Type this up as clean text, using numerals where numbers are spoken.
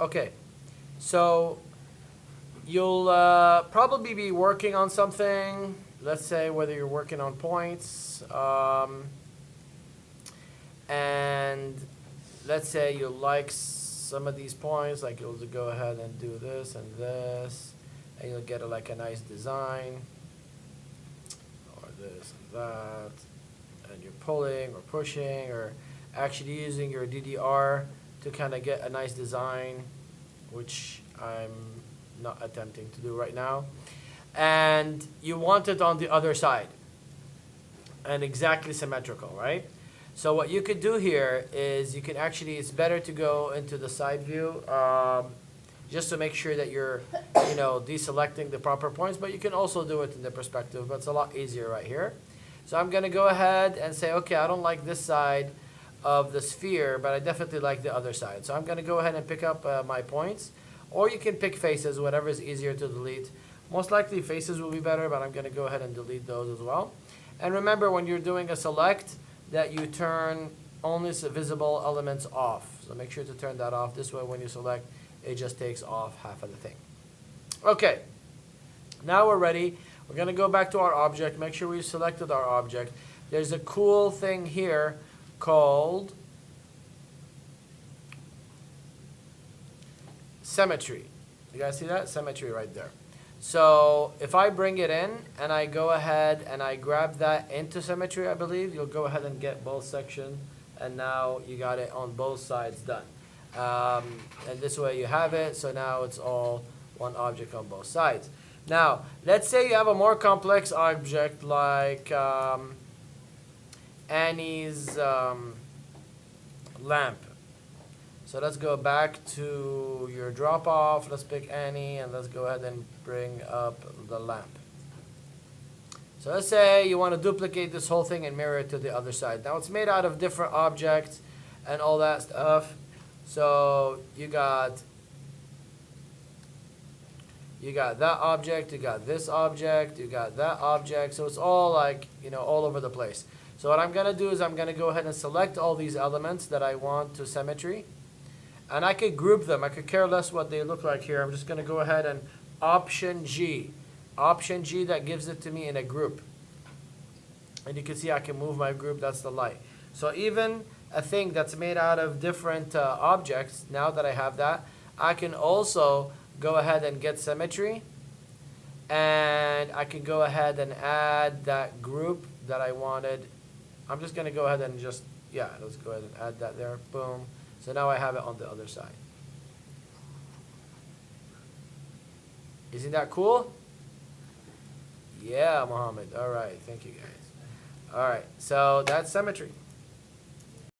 Okay, so you'll probably be working on something. Let's say whether you're working on points, and let's say you like some of these points, like you'll go ahead and do this and this, and you'll get like a nice design, or this and that, and you're pulling or pushing or actually using your DDR to kind of get a nice design, which I'm not attempting to do right now. And you want it on the other side and exactly symmetrical, right? So what you could do here is you can actually, it's better to go into the side view just to make sure that you're, deselecting the proper points, but you can also do it in the perspective, but it's a lot easier right here. So I'm gonna go ahead and say, okay, I don't like this side of the sphere, but I definitely like the other side. So I'm gonna go ahead and pick up my points, or you can pick faces, whatever is easier to delete. Most likely faces will be better, but I'm gonna go ahead and delete those as well. And remember, when you're doing a select, that you turn only visible elements off. So make sure to turn that off. This way, when you select, it just takes off half of the thing. Okay, now we're ready. We're gonna go back to our object, make sure we selected our object. There's a cool thing here called Symmetry. You guys see that? Symmetry right there. So if I bring it in and I go ahead and I grab that into Symmetry, I believe, you'll go ahead and get both sections, and now you got it on both sides done. And this way you have it, so now it's all one object on both sides. Now, let's say you have a more complex object like Annie's lamp. So let's go back to your drop off. Let's pick Annie and let's go ahead and bring up the lamp. So let's say you want to duplicate this whole thing and mirror it to the other side. Now it's made out of different objects and all that stuff. So you got that object, you got this object, you got that object. So it's all like, all over the place. So what I'm going to do is I'm going to go ahead and select all these elements that I want to Symmetry. And I could group them. I could care less what they look like here. I'm just going to go ahead and Option G. Option G, that gives it to me in a group. And you can see I can move my group. That's the light. So even a thing that's made out of different objects, now that I have that, I can also go ahead and get Symmetry. And I can go ahead and add that group that I wanted. I'm just going to go ahead and let's go ahead and add that there. Boom. So now I have it on the other side. Isn't that cool? Yeah, Mohammed. All right. Thank you, guys. All right. So that's Symmetry.